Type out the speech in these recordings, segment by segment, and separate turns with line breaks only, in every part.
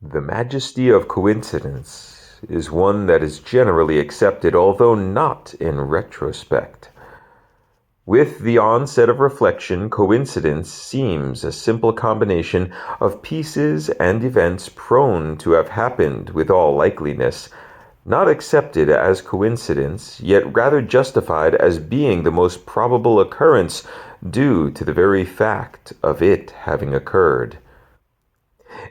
The majesty of coincidence is one that is generally accepted, although not in retrospect. With the onset of reflection, coincidence seems a simple combination of pieces and events prone to have happened with all likeliness, not accepted as coincidence, yet rather justified as being the most probable occurrence due to the very fact of it having occurred.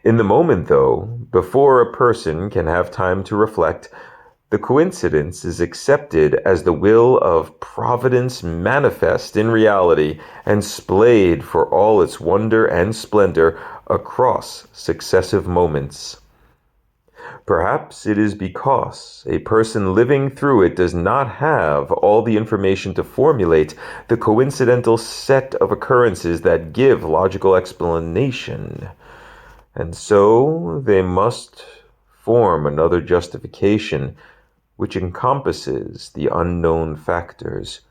In the moment, though, before a person can have time to reflect, the coincidence is accepted as the will of Providence manifest in reality and splayed for all its wonder and splendor across successive moments. Perhaps it is because a person living through it does not have all the information to formulate the coincidental set of occurrences that give logical explanation. And so they must form another justification which encompasses the unknown factors.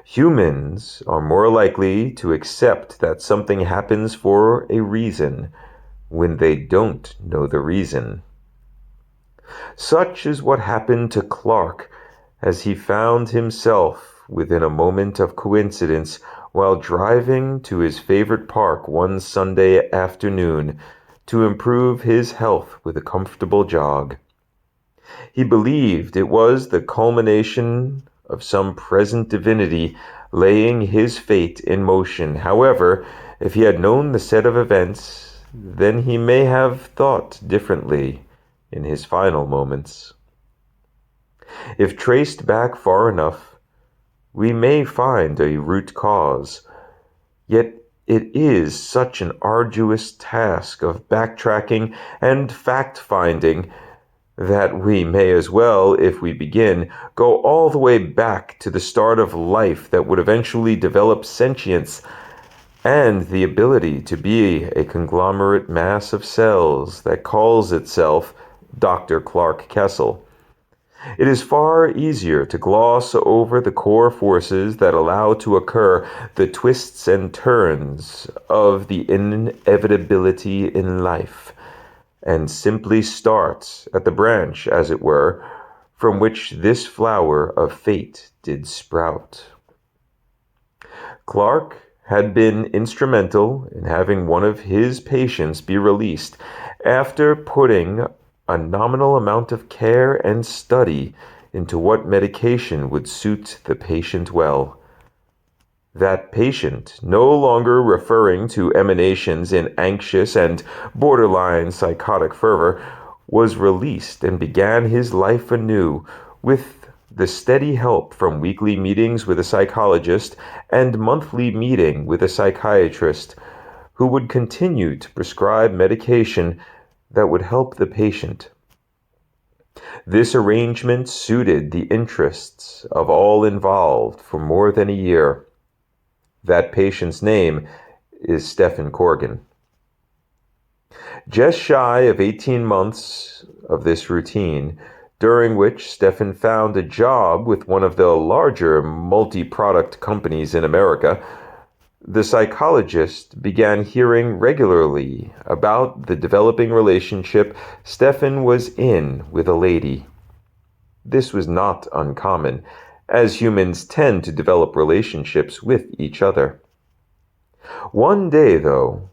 Humans are more likely to accept that something happens for a reason when they don't know the reason. Such is what happened to Clark as he found himself within a moment of coincidence while driving to his favorite park one Sunday afternoon to improve his health with a comfortable jog. He believed it was the culmination of some present divinity laying his fate in motion. However, if he had known the set of events, then he may have thought differently in his final moments. If traced back far enough, we may find a root cause, yet it is such an arduous task of backtracking and fact-finding that we may as well, if we begin, go all the way back to the start of life that would eventually develop sentience and the ability to be a conglomerate mass of cells that calls itself Dr. Clark Kessel. It is far easier to gloss over the core forces that allow to occur the twists and turns of the inevitability in life, and simply start at the branch, as it were, from which this flower of fate did sprout. Clark had been instrumental in having one of his patients be released after putting a nominal amount of care and study into what medication would suit the patient well. That patient, no longer referring to emanations in anxious and borderline psychotic fervor, was released and began his life anew with the steady help from weekly meetings with a psychologist and monthly meeting with a psychiatrist, who would continue to prescribe medication that would help the patient. This arrangement suited the interests of all involved for more than a year. That patient's name is Stephen Corrigan. Just shy of 18 months of this routine, during which Stephen found a job with one of the larger multi-product companies in America, the psychologist began hearing regularly about the developing relationship Stephen was in with a lady. This was not uncommon, as humans tend to develop relationships with each other. One day, though,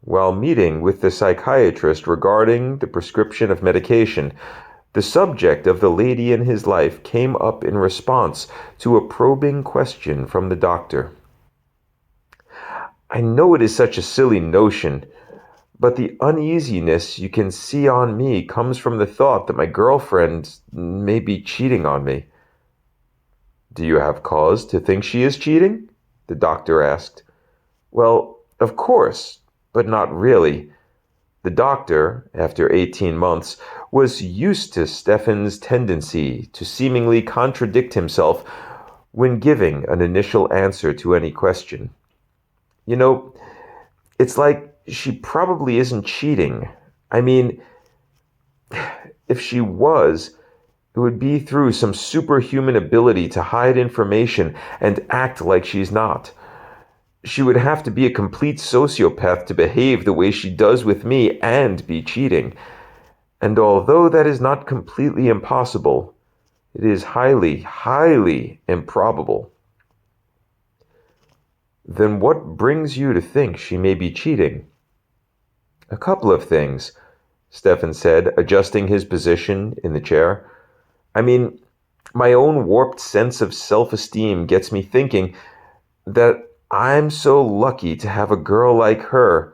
while meeting with the psychiatrist regarding the prescription of medication, the subject of the lady in his life came up in response to a probing question from the doctor. "I know it is such a silly notion, but the uneasiness you can see on me comes from the thought that my girlfriend may be cheating on me." "Do you have cause to think she is cheating?" the doctor asked. "Well, of course, but not really." The doctor, after 18 months, was used to Stephen's tendency to seemingly contradict himself when giving an initial answer to any question. "You know, it's like she probably isn't cheating. I mean, if she was, it would be through some superhuman ability to hide information and act like she's not. She would have to be a complete sociopath to behave the way she does with me and be cheating. And although that is not completely impossible, it is highly, highly improbable. Then what brings you to think she may be cheating? A couple of things, Stefan said, adjusting his position in the chair. I mean, my own warped sense of self-esteem gets me thinking that I'm so lucky to have a girl like her,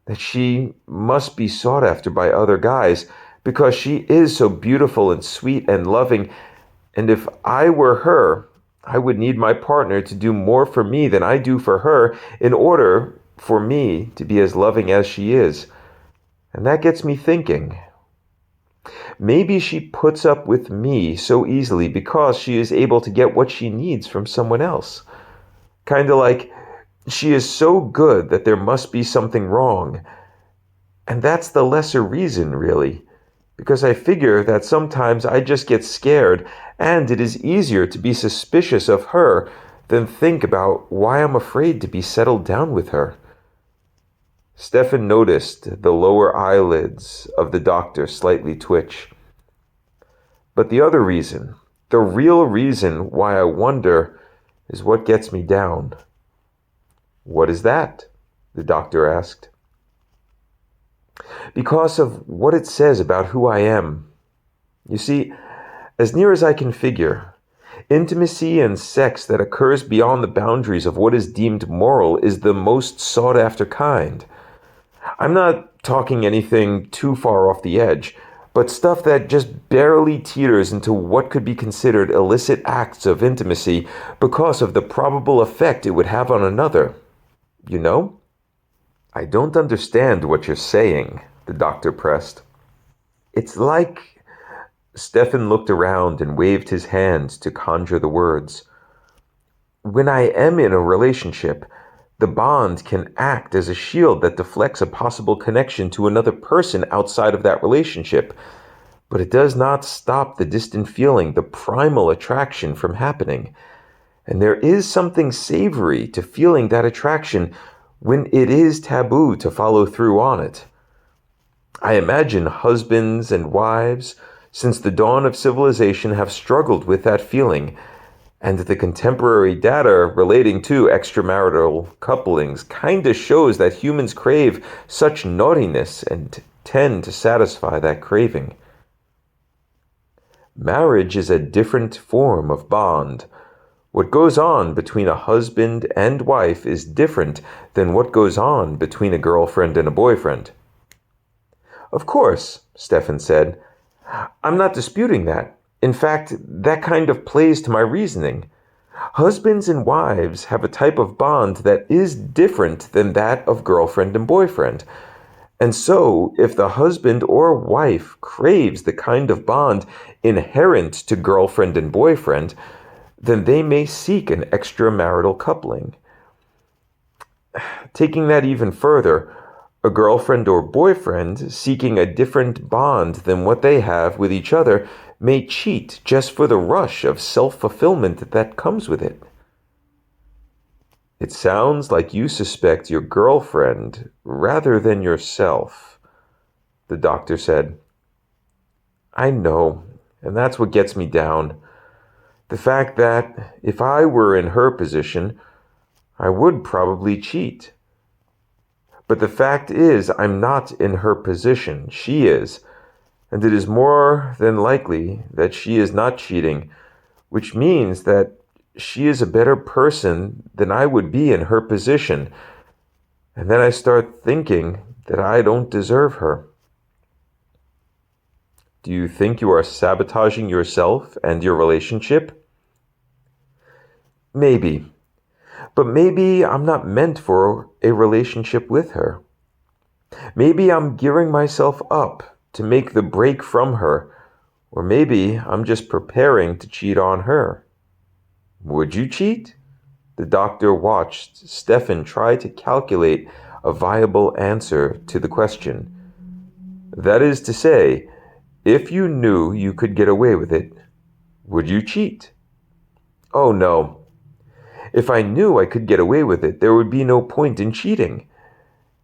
that she must be sought after by other guys because she is so beautiful and sweet and loving. And if I were her, I would need my partner to do more for me than I do for her in order for me to be as loving as she is. And that gets me thinking. Maybe she puts up with me so easily because she is able to get what she needs from someone else. Kind of like she is so good that there must be something wrong. And that's the lesser reason, really, because I figure that sometimes I just get scared, and it is easier to be suspicious of her than think about why I'm afraid to be settled down with her. Stefan noticed the lower eyelids of the doctor slightly twitch. But the other reason, the real reason why I wonder, is what gets me down. What is that? The doctor asked. Because of what it says about who I am. You see, as near as I can figure, intimacy and sex that occurs beyond the boundaries of what is deemed moral is the most sought after kind. I'm not talking anything too far off the edge, but stuff that just barely teeters into what could be considered illicit acts of intimacy because of the probable effect it would have on another. You know? I don't understand what you're saying, the doctor pressed. It's like... Stefan looked around and waved his hands to conjure the words. When I am in a relationship, the bond can act as a shield that deflects a possible connection to another person outside of that relationship, but it does not stop the distant feeling, the primal attraction from happening. And there is something savory to feeling that attraction when it is taboo to follow through on it. I imagine husbands and wives, since the dawn of civilization, have struggled with that feeling, and the contemporary data relating to extramarital couplings kinda shows that humans crave such naughtiness and tend to satisfy that craving. Marriage is a different form of bond. What goes on between a husband and wife is different than what goes on between a girlfriend and a boyfriend. Of course, Stefan said. I'm not disputing that. In fact, that kind of plays to my reasoning. Husbands and wives have a type of bond that is different than that of girlfriend and boyfriend. And so, if the husband or wife craves the kind of bond inherent to girlfriend and boyfriend, then they may seek an extramarital coupling. Taking that even further, a girlfriend or boyfriend seeking a different bond than what they have with each other may cheat just for the rush of self-fulfillment that comes with it. It sounds like you suspect your girlfriend rather than yourself, the doctor said. I know, and that's what gets me down. The fact that if I were in her position, I would probably cheat. But the fact is, I'm not in her position. She is. And it is more than likely that she is not cheating, which means that she is a better person than I would be in her position. And then I start thinking that I don't deserve her. Do you think you are sabotaging yourself and your relationship? Maybe. But maybe I'm not meant for a relationship with her. Maybe I'm gearing myself up to make the break from her, or maybe I'm just preparing to cheat on her. Would you cheat? The doctor watched Stefan try to calculate a viable answer to the question. That is to say, if you knew you could get away with it, would you cheat? Oh no. If I knew I could get away with it, there would be no point in cheating.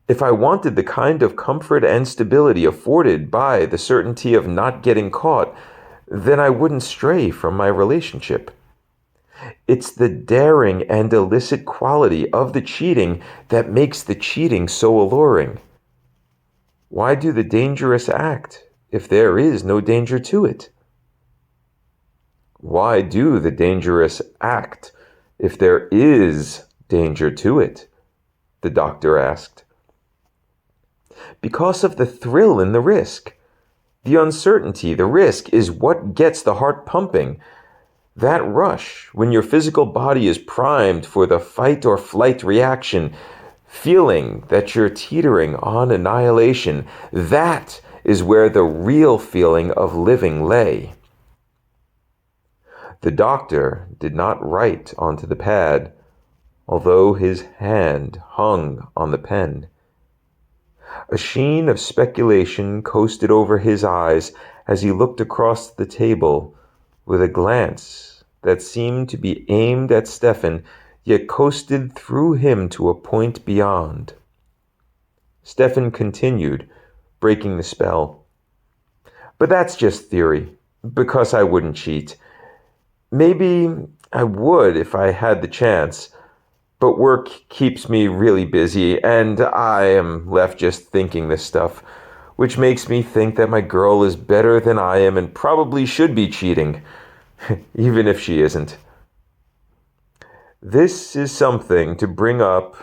If I wanted the kind of comfort and stability afforded by the certainty of not getting caught, then I wouldn't stray from my relationship. It's the daring and illicit quality of the cheating that makes the cheating so alluring. Why do the dangerous act if there is no danger to it? Why do the dangerous act if there is danger to it? The doctor asked. Because of the thrill in the risk. The uncertainty, the risk, is what gets the heart pumping. That rush, when your physical body is primed for the fight or flight reaction, feeling that you're teetering on annihilation, that is where the real feeling of living lay. The doctor did not write onto the pad, although his hand hung on the pen. A sheen of speculation coasted over his eyes as he looked across the table with a glance that seemed to be aimed at Stefan, yet coasted through him to a point beyond. Stefan continued, breaking the spell. But that's just theory, because I wouldn't cheat. Maybe I would if I had the chance, but work keeps me really busy, and I am left just thinking this stuff, which makes me think that my girl is better than I am and probably should be cheating, even if she isn't. This is something to bring up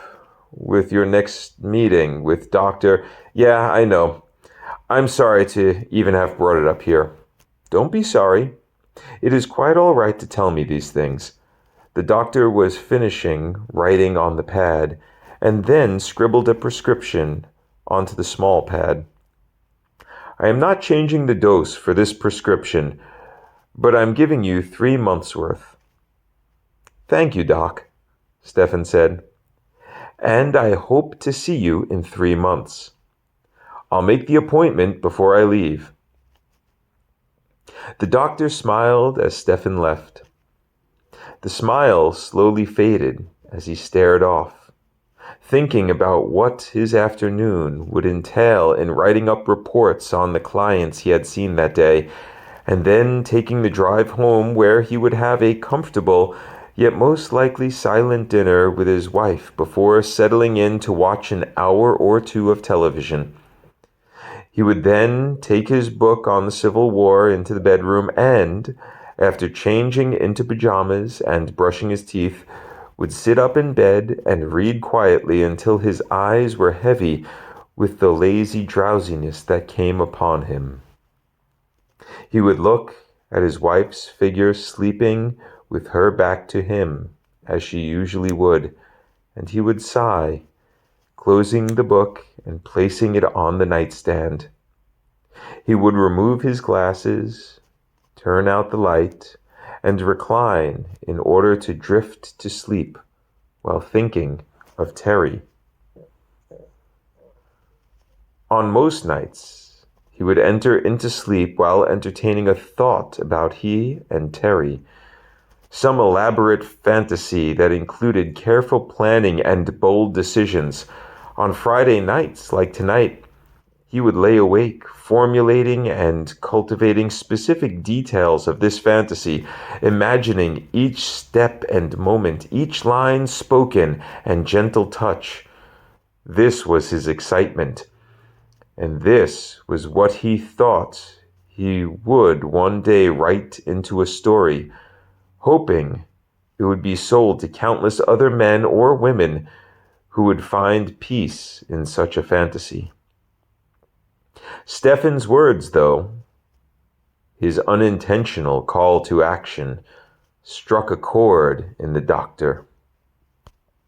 with your next meeting with Dr. Yeah, I know. I'm sorry to even have brought it up here. Don't be sorry. It is quite all right to tell me these things. The doctor was finishing writing on the pad, and then scribbled a prescription onto the small pad. I am not changing the dose for this prescription, but I'm giving you 3 months' worth. Thank you, Doc, Stefan said. And I hope to see you in 3 months. I'll make the appointment before I leave. The doctor smiled as Stefan left. The smile slowly faded as he stared off, thinking about what his afternoon would entail in writing up reports on the clients he had seen that day, and then taking the drive home where he would have a comfortable, yet most likely silent dinner with his wife before settling in to watch an hour or two of television. He would then take his book on the Civil War into the bedroom and, after changing into pajamas and brushing his teeth, would sit up in bed and read quietly until his eyes were heavy with the lazy drowsiness that came upon him. He would look at his wife's figure sleeping with her back to him, as she usually would, and he would sigh, closing the book and placing it on the nightstand. He would remove his glasses, turn out the light, and recline in order to drift to sleep while thinking of Terry. On most nights, he would enter into sleep while entertaining a thought about he and Terry, some elaborate fantasy that included careful planning and bold decisions. On Friday nights, like tonight, he would lay awake, formulating and cultivating specific details of this fantasy, imagining each step and moment, each line spoken and gentle touch. This was his excitement, and this was what he thought he would one day write into a story, hoping it would be sold to countless other men or women who would find peace in such a fantasy. Stefan's words, though, his unintentional call to action, struck a chord in the doctor.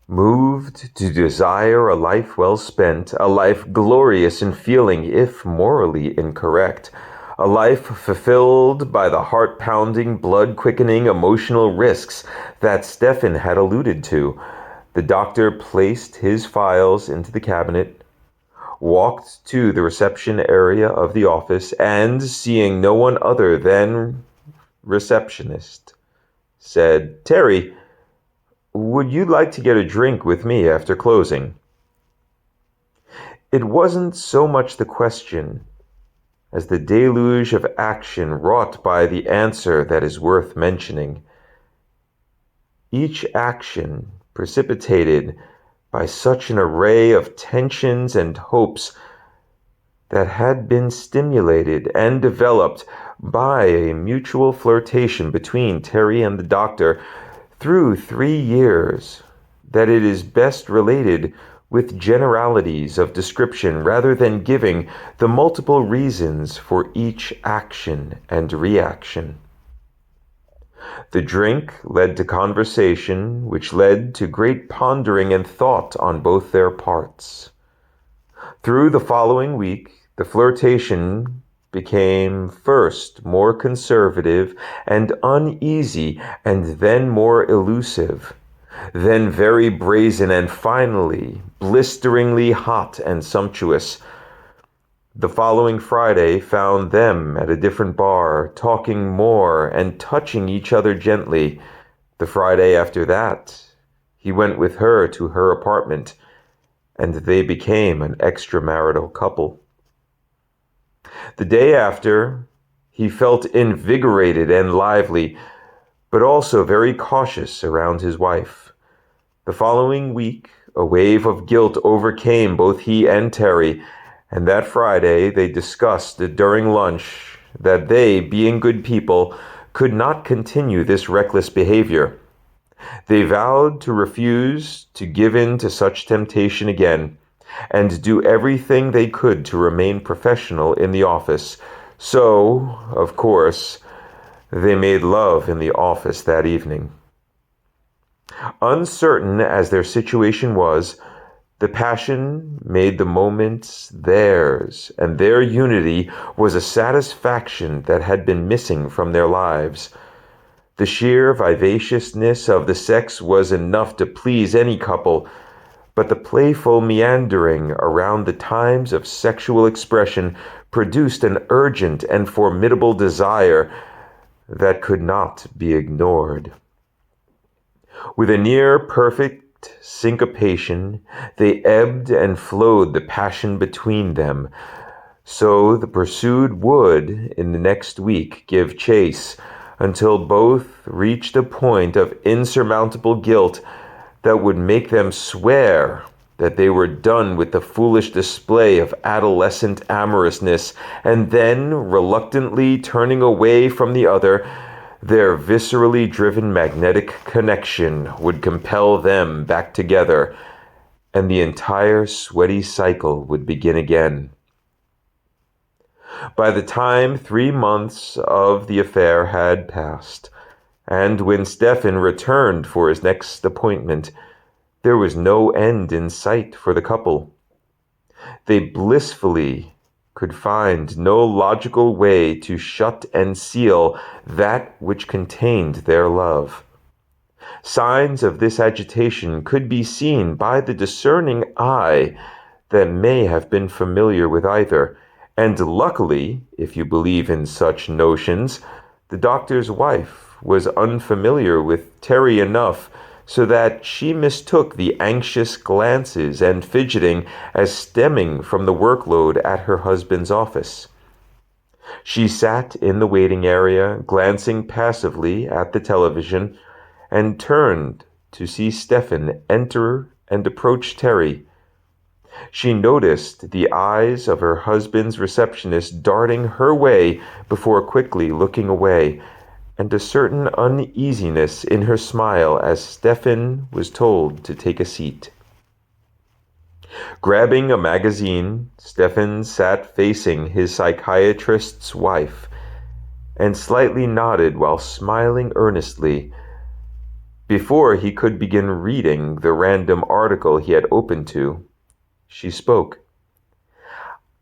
Moved to desire a life well spent, a life glorious in feeling if morally incorrect, a life fulfilled by the heart-pounding, blood-quickening emotional risks that Stefan had alluded to, the doctor placed his files into the cabinet, walked to the reception area of the office, and, seeing no one other than receptionist, said, "Terry, Would you like to get a drink with me after closing? It wasn't so much the question as the deluge of action wrought by the answer that is worth mentioning. Each action precipitated by such an array of tensions and hopes that had been stimulated and developed by a mutual flirtation between Terry and the doctor through 3 years, that it is best related with generalities of description rather than giving the multiple reasons for each action and reaction. The drink led to conversation, which led to great pondering and thought on both their parts. Through the following week, the flirtation became first more conservative and uneasy, and then more elusive, then very brazen, and finally blisteringly hot and sumptuous. The following Friday found them at a different bar, talking more and touching each other gently. The Friday after that, he went with her to her apartment, and they became an extramarital couple. The day after, he felt invigorated and lively, but also very cautious around his wife. The following week, a wave of guilt overcame both he and Terry, and that Friday they discussed during lunch that they, being good people, could not continue this reckless behavior. They vowed to refuse to give in to such temptation again, and do everything they could to remain professional in the office. So, of course, they made love in the office that evening. Uncertain as their situation was, the passion made the moments theirs, and their unity was a satisfaction that had been missing from their lives. The sheer vivaciousness of the sex was enough to please any couple, but the playful meandering around the times of sexual expression produced an urgent and formidable desire that could not be ignored. With a near perfect syncopation, they ebbed and flowed the passion between them. So the pursued would, in the next week, give chase, until both reached a point of insurmountable guilt that would make them swear that they were done with the foolish display of adolescent amorousness, and then, reluctantly turning away from the other, their viscerally driven magnetic connection would compel them back together, and the entire sweaty cycle would begin again. By the time 3 months of the affair had passed, and when Stefan returned for his next appointment, there was no end in sight for the couple. They blissfully could find no logical way to shut and seal that which contained their love. Signs of this agitation could be seen by the discerning eye that may have been familiar with either, and luckily, if you believe in such notions, the doctor's wife was unfamiliar with Terry enough so that she mistook the anxious glances and fidgeting as stemming from the workload at her husband's office. She sat in the waiting area, glancing passively at the television, and turned to see Stefan enter and approach Terry. She noticed the eyes of her husband's receptionist darting her way before quickly looking away, and a certain uneasiness in her smile as Stefan was told to take a seat. Grabbing a magazine, Stefan sat facing his psychiatrist's wife and slightly nodded while smiling earnestly. Before he could begin reading the random article he had opened to, she spoke.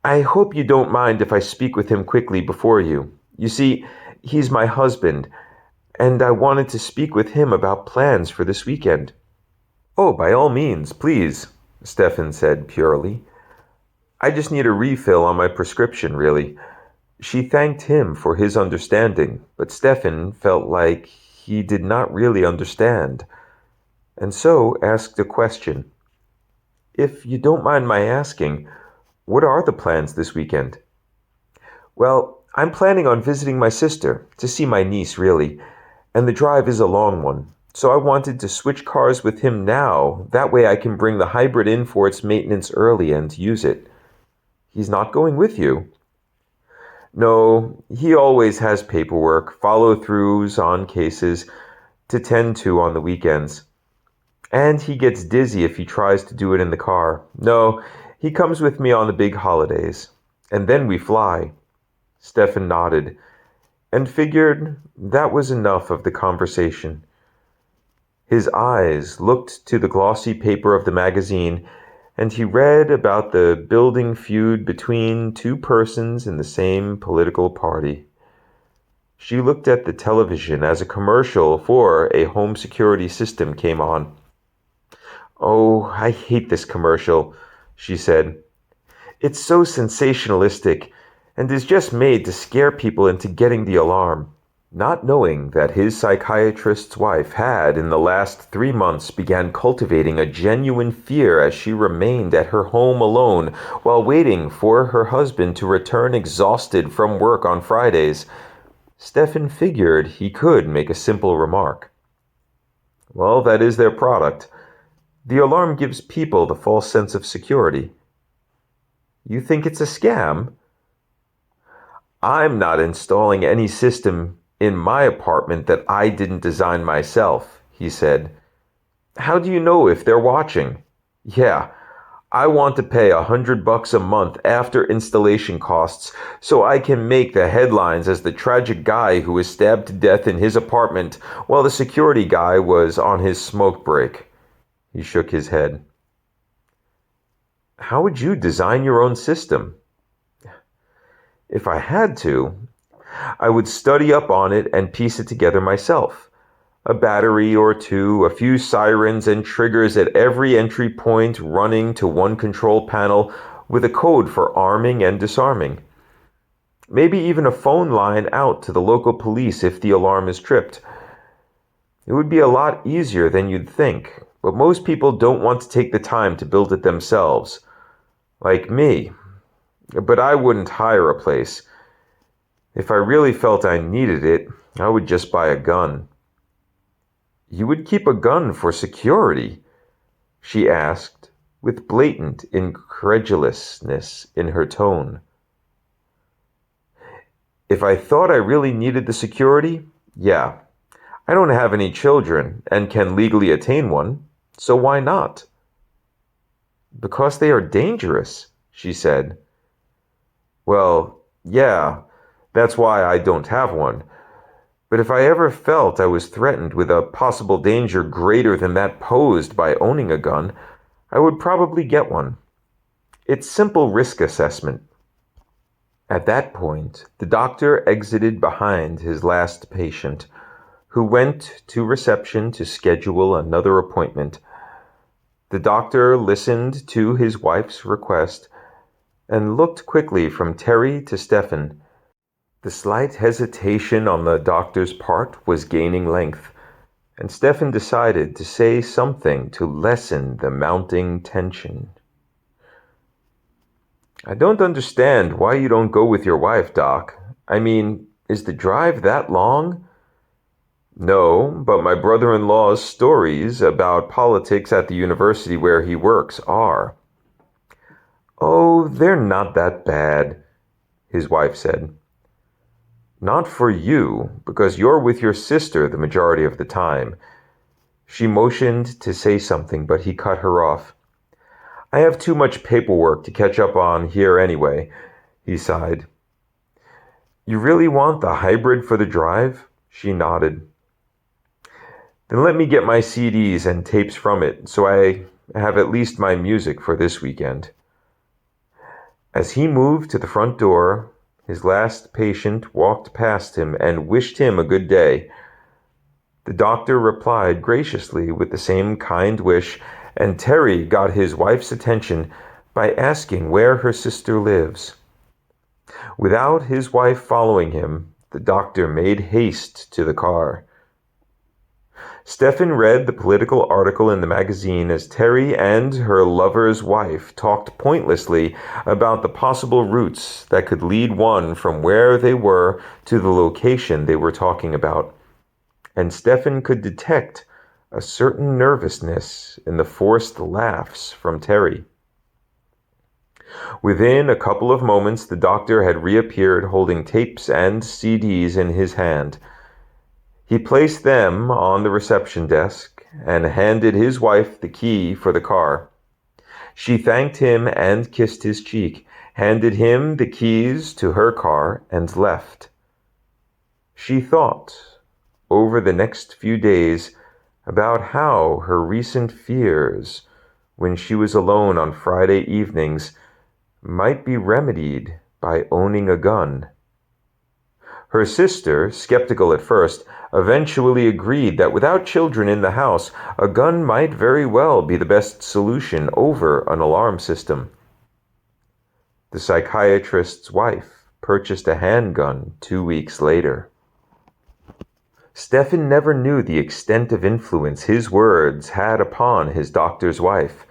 "I hope you don't mind if I speak with him quickly before you. You see, he's my husband, and I wanted to speak with him about plans for this weekend." "Oh, by all means, please," Stefan said purely. "I just need a refill on my prescription, really." She thanked him for his understanding, but Stefan felt like he did not really understand. and so asked a question. "If you don't mind my asking, what are the plans this weekend?" "Well, I'm planning on visiting my sister, to see my niece, really, and the drive is a long one. So I wanted to switch cars with him now. That way I can bring the hybrid in for its maintenance early and use it." "He's not going with you?" "No, he always has paperwork, follow-throughs on cases to tend to on the weekends. And he gets dizzy if he tries to do it in the car. No, he comes with me on the big holidays. And then we fly." Stefan nodded and figured that was enough of the conversation. His eyes looked to the glossy paper of the magazine, and he read about the building feud between two persons in the same political party. She looked at the television as a commercial for a home security system came on. "Oh, I hate this commercial," she said. "It's so sensationalistic and is just made to scare people into getting the alarm." Not knowing that his psychiatrist's wife had, in the last 3 months, began cultivating a genuine fear as she remained at her home alone while waiting for her husband to return exhausted from work on Fridays, Stefan figured he could make a simple remark. "Well, that is their product. The alarm gives people the false sense of security." "You think it's a scam?" "I'm not installing any system in my apartment that I didn't design myself," he said. "How do you know if they're watching?" "Yeah, I want to pay $100 a month after installation costs so I can make the headlines as the tragic guy who was stabbed to death in his apartment while the security guy was on his smoke break." He shook his head. "How would you design your own system?" "If I had to, I would study up on it and piece it together myself. A battery or two, a few sirens and triggers at every entry point running to one control panel with a code for arming and disarming. Maybe even a phone line out to the local police if the alarm is tripped. It would be a lot easier than you'd think, but most people don't want to take the time to build it themselves. Like me. But I wouldn't hire a place. If I really felt I needed it, I would just buy a gun." "You would keep a gun for security?" she asked, with blatant incredulousness in her tone. "If I thought I really needed the security, yeah. I don't have any children and can legally attain one, so why not?" "Because they are dangerous," she said. "Well, yeah, that's why I don't have one. But if I ever felt I was threatened with a possible danger greater than that posed by owning a gun, I would probably get one. It's simple risk assessment." At that point, the doctor exited behind his last patient, who went to reception to schedule another appointment. The doctor listened to his wife's request and looked quickly from Terry to Stefan. The slight hesitation on the doctor's part was gaining length, and Stefan decided to say something to lessen the mounting tension. "I don't understand why you don't go with your wife, Doc. I mean, is the drive that long?" "No, but my brother-in-law's stories about politics at the university where he works are." "Oh, they're not that bad," his wife said. "Not for you, because you're with your sister the majority of the time." She motioned to say something, but he cut her off. "I have too much paperwork to catch up on here anyway," he sighed. "You really want the hybrid for the drive?" She nodded. "Then let me get my CDs and tapes from it, so I have at least my music for this weekend." As he moved to the front door, his last patient walked past him and wished him a good day. The doctor replied graciously with the same kind wish, and Terry got his wife's attention by asking where her sister lives. Without his wife following him, the doctor made haste to the car. Stefan read the political article in the magazine as Terry and her lover's wife talked pointlessly about the possible routes that could lead one from where they were to the location they were talking about. And Stefan could detect a certain nervousness in the forced laughs from Terry. Within a couple of moments, the doctor had reappeared holding tapes and CDs in his hand. He placed them on the reception desk and handed his wife the key for the car. She thanked him and kissed his cheek, handed him the keys to her car, and left. She thought, over the next few days, about how her recent fears, when she was alone on Friday evenings, might be remedied by owning a gun. Her sister, skeptical at first, eventually agreed that without children in the house, a gun might very well be the best solution over an alarm system. The psychiatrist's wife purchased a handgun 2 weeks later. Stefan never knew the extent of influence his words had upon his doctor's wife,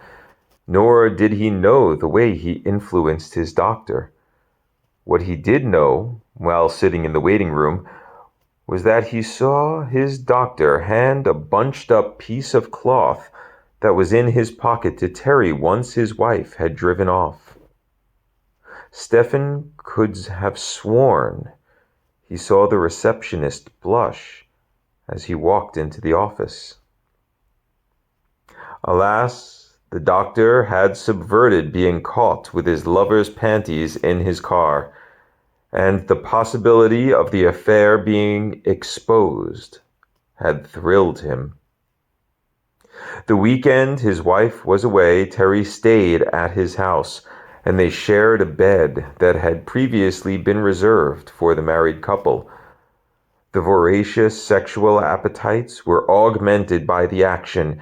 nor did he know the way he influenced his doctor. What he did know, while sitting in the waiting room, was that he saw his doctor hand a bunched-up piece of cloth that was in his pocket to Terry once his wife had driven off. Stefan could have sworn he saw the receptionist blush as he walked into the office. Alas, the doctor had subverted being caught with his lover's panties in his car, and the possibility of the affair being exposed had thrilled him. The weekend his wife was away, Terry stayed at his house, and they shared a bed that had previously been reserved for the married couple. The voracious sexual appetites were augmented by the action,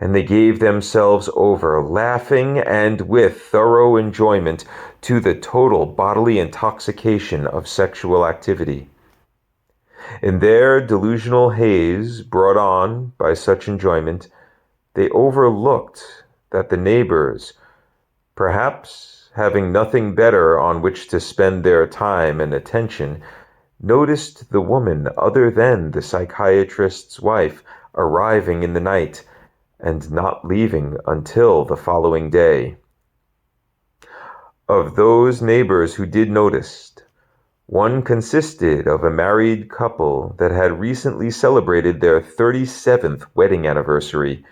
and they gave themselves over, laughing and with thorough enjoyment, to the total bodily intoxication of sexual activity. In their delusional haze brought on by such enjoyment, they overlooked that the neighbors, perhaps having nothing better on which to spend their time and attention, noticed the woman other than the psychiatrist's wife arriving in the night and not leaving until the following day. Of those neighbors who did notice, one consisted of a married couple that had recently celebrated their 37th wedding anniversary.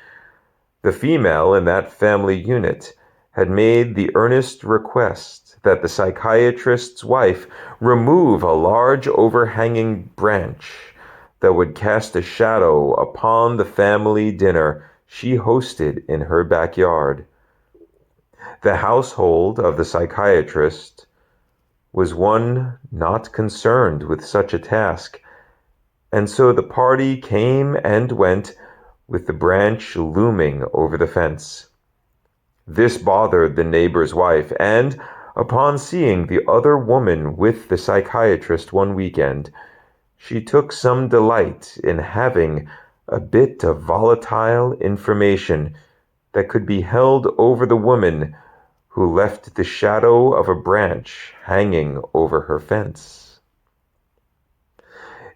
The female in that family unit had made the earnest request that the psychiatrist's wife remove a large overhanging branch that would cast a shadow upon the family dinner she hosted in her backyard. The household of the psychiatrist was one not concerned with such a task, and so the party came and went with the branch looming over the fence. This bothered the neighbor's wife, and upon seeing the other woman with the psychiatrist one weekend, she took some delight in having a bit of volatile information that could be held over the woman who left the shadow of a branch hanging over her fence.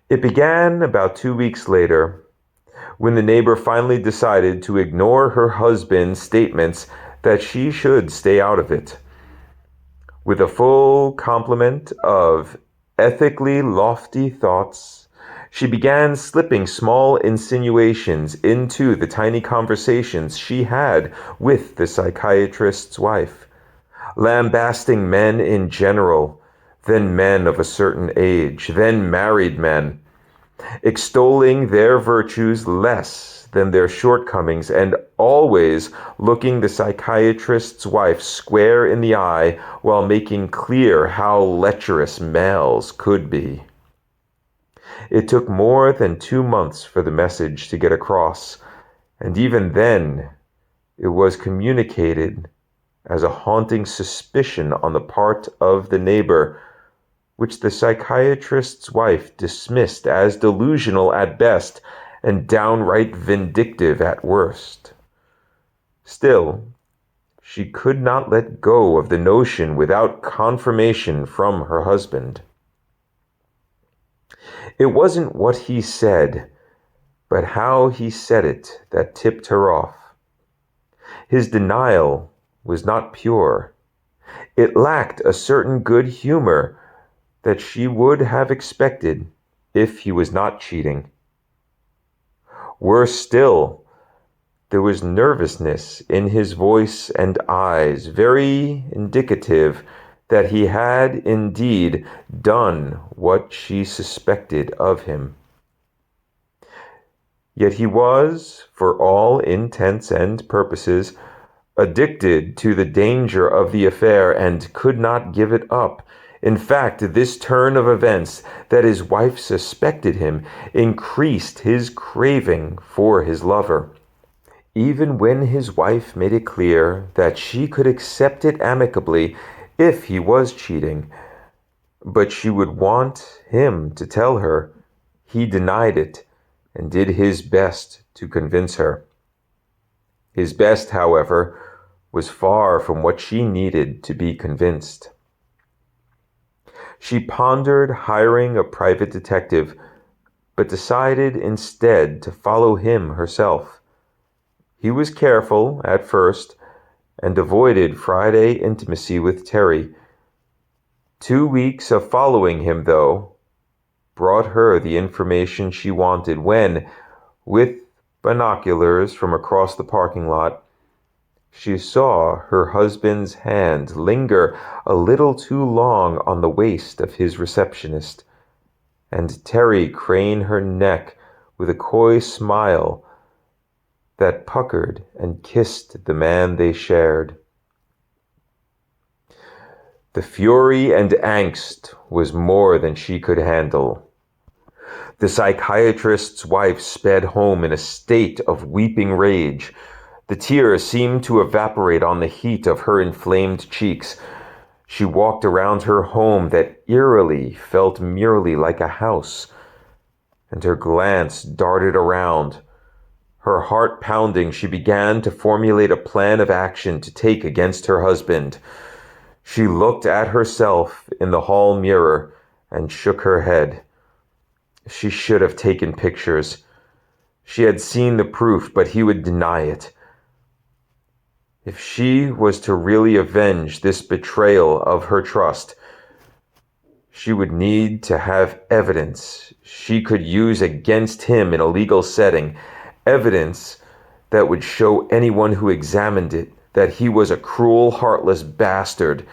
It began about 2 weeks later, when the neighbor finally decided to ignore her husband's statements that she should stay out of it. With a full complement of ethically lofty thoughts, she began slipping small insinuations into the tiny conversations she had with the psychiatrist's wife, lambasting men in general, then men of a certain age, then married men, extolling their virtues less than their shortcomings, and always looking the psychiatrist's wife square in the eye while making clear how lecherous males could be. It took more than 2 months for the message to get across, and even then it was communicated as a haunting suspicion on the part of the neighbor, which the psychiatrist's wife dismissed as delusional at best and downright vindictive at worst. Still, she could not let go of the notion without confirmation from her husband. It wasn't what he said, but how he said it that tipped her off. His denial was not pure. It lacked a certain good humor that she would have expected if he was not cheating. Worse still, there was nervousness in his voice and eyes, very indicative that he had indeed done what she suspected of him. Yet he was, for all intents and purposes, addicted to the danger of the affair and could not give it up. In fact, this turn of events that his wife suspected him increased his craving for his lover. Even when his wife made it clear that she could accept it amicably if he was cheating, but she would want him to tell her, he denied it and did his best to convince her. His best, however, was far from what she needed to be convinced. She pondered hiring a private detective, but decided instead to follow him herself. He was careful at first and avoided Friday intimacy with Terry. 2 weeks of following him, though, brought her the information she wanted when, with binoculars from across the parking lot, she saw her husband's hand linger a little too long on the waist of his receptionist, and Terry crane her neck with a coy smile that puckered and kissed the man they shared. The fury and angst was more than she could handle. The psychiatrist's wife sped home in a state of weeping rage. The tears seemed to evaporate on the heat of her inflamed cheeks. She walked around her home that eerily felt merely like a house, and her glance darted around. Her heart pounding, she began to formulate a plan of action to take against her husband. She looked at herself in the hall mirror and shook her head. She should have taken pictures. She had seen the proof, but he would deny it. If she was to really avenge this betrayal of her trust, she would need to have evidence she could use against him in a legal setting, evidence that would show anyone who examined it that he was a cruel, heartless bastard.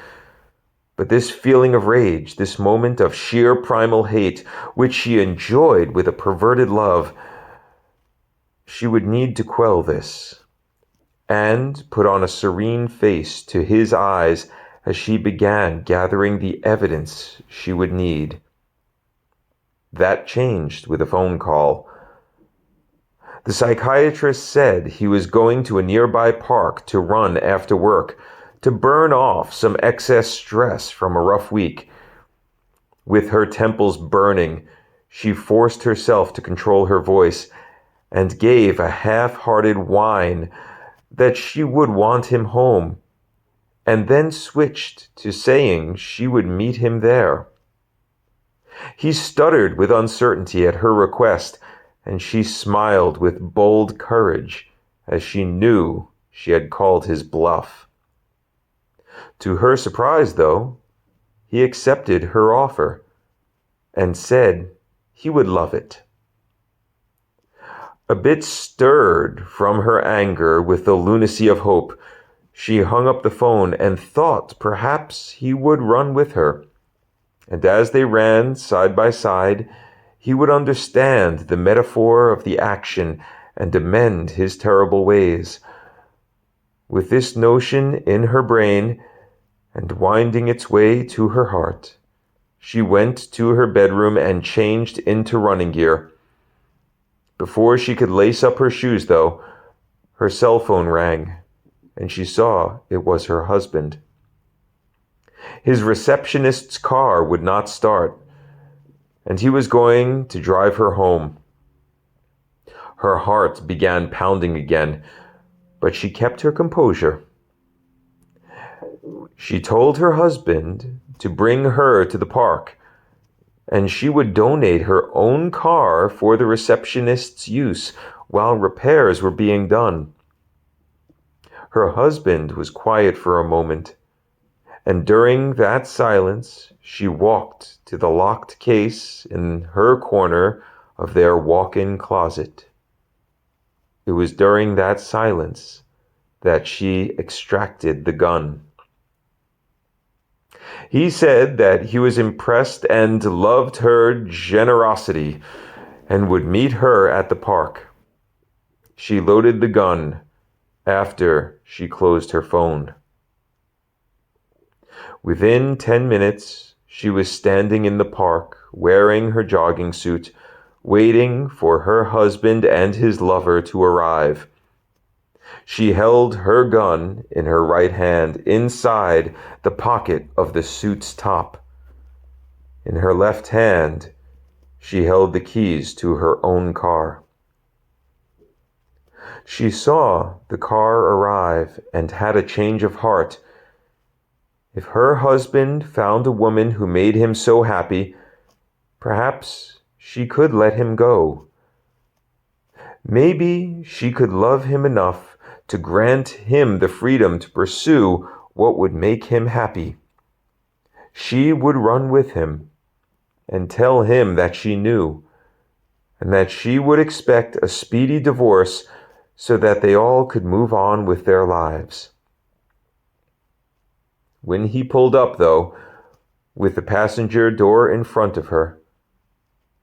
But this feeling of rage, this moment of sheer primal hate, which she enjoyed with a perverted love, she would need to quell this, and put on a serene face to his eyes as she began gathering the evidence she would need. That changed with a phone call. The psychiatrist said he was going to a nearby park to run after work, to burn off some excess stress from a rough week. With her temples burning, she forced herself to control her voice and gave a half-hearted whine that she would want him home, and then switched to saying she would meet him there. He stuttered with uncertainty at her request, and she smiled with bold courage as she knew she had called his bluff. To her surprise, though, he accepted her offer and said he would love it. A bit stirred from her anger with the lunacy of hope, she hung up the phone and thought perhaps he would run with her. And as they ran side by side, he would understand the metaphor of the action and amend his terrible ways. With this notion in her brain and winding its way to her heart, she went to her bedroom and changed into running gear. Before she could lace up her shoes, though, her cell phone rang, and she saw it was her husband. His receptionist's car would not start, and he was going to drive her home. Her heart began pounding again, but she kept her composure. She told her husband to bring her to the park, and she would donate her own car for the receptionist's use while repairs were being done. Her husband was quiet for a moment, and during that silence she walked to the locked case in her corner of their walk-in closet. It was during that silence that she extracted the gun. He said that he was impressed and loved her generosity and would meet her at the park. She loaded the gun after she closed her phone. Within 10 minutes, she was standing in the park, wearing her jogging suit, waiting for her husband and his lover to arrive. She held her gun in her right hand inside the pocket of the suit's top. In her left hand, she held the keys to her own car. She saw the car arrive and had a change of heart. If her husband found a woman who made him so happy, perhaps she could let him go. Maybe she could love him enough to grant him the freedom to pursue what would make him happy. She would run with him and tell him that she knew, and that she would expect a speedy divorce so that they all could move on with their lives. When he pulled up, though, with the passenger door in front of her,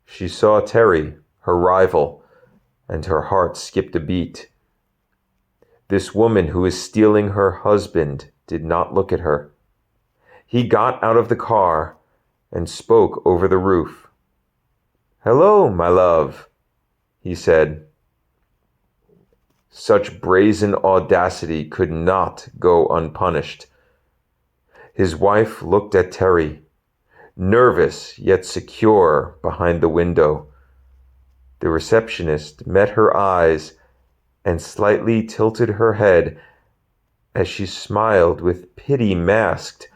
she saw Terry, her rival, and her heart skipped a beat. This woman who was stealing her husband did not look at her. He got out of the car and spoke over the roof. "Hello, my love," he said. Such brazen audacity could not go unpunished. His wife looked at Terry, nervous yet secure behind the window. The receptionist met her eyes and slightly tilted her head as she smiled with pity masked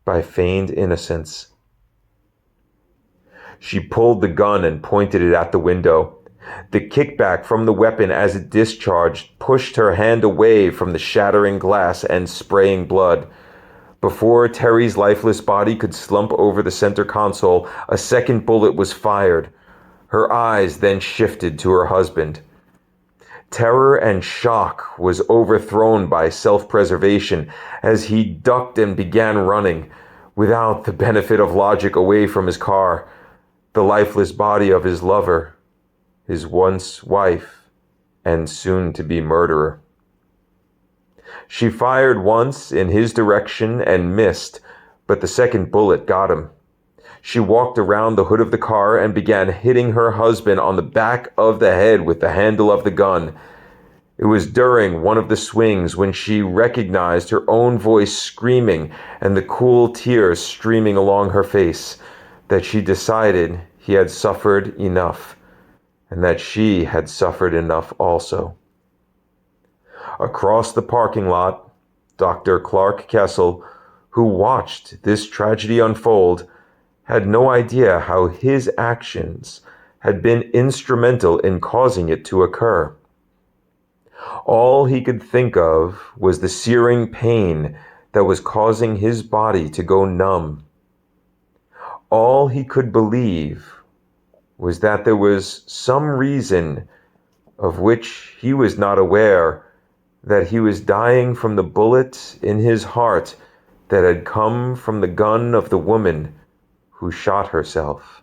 by feigned innocence. She pulled the gun and pointed it at the window. The kickback from the weapon as it discharged pushed her hand away from the shattering glass and spraying blood. Before Terry's lifeless body could slump over the center console, a second bullet was fired. Her eyes then shifted to her husband. Terror and shock was overthrown by self-preservation as he ducked and began running, without the benefit of logic, away from his car, the lifeless body of his lover, his once wife, and soon-to-be murderer. She fired once in his direction and missed, but the second bullet got him. She walked around the hood of the car and began hitting her husband on the back of the head with the handle of the gun. It was during one of the swings when she recognized her own voice screaming and the cool tears streaming along her face that she decided he had suffered enough, and that she had suffered enough also. Across the parking lot, Dr. Clark Kessel, who watched this tragedy unfold, had no idea how his actions had been instrumental in causing it to occur. All he could think of was the searing pain that was causing his body to go numb. All he could believe was that there was some reason of which he was not aware, that he was dying from the bullet in his heart that had come from the gun of the woman who shot herself.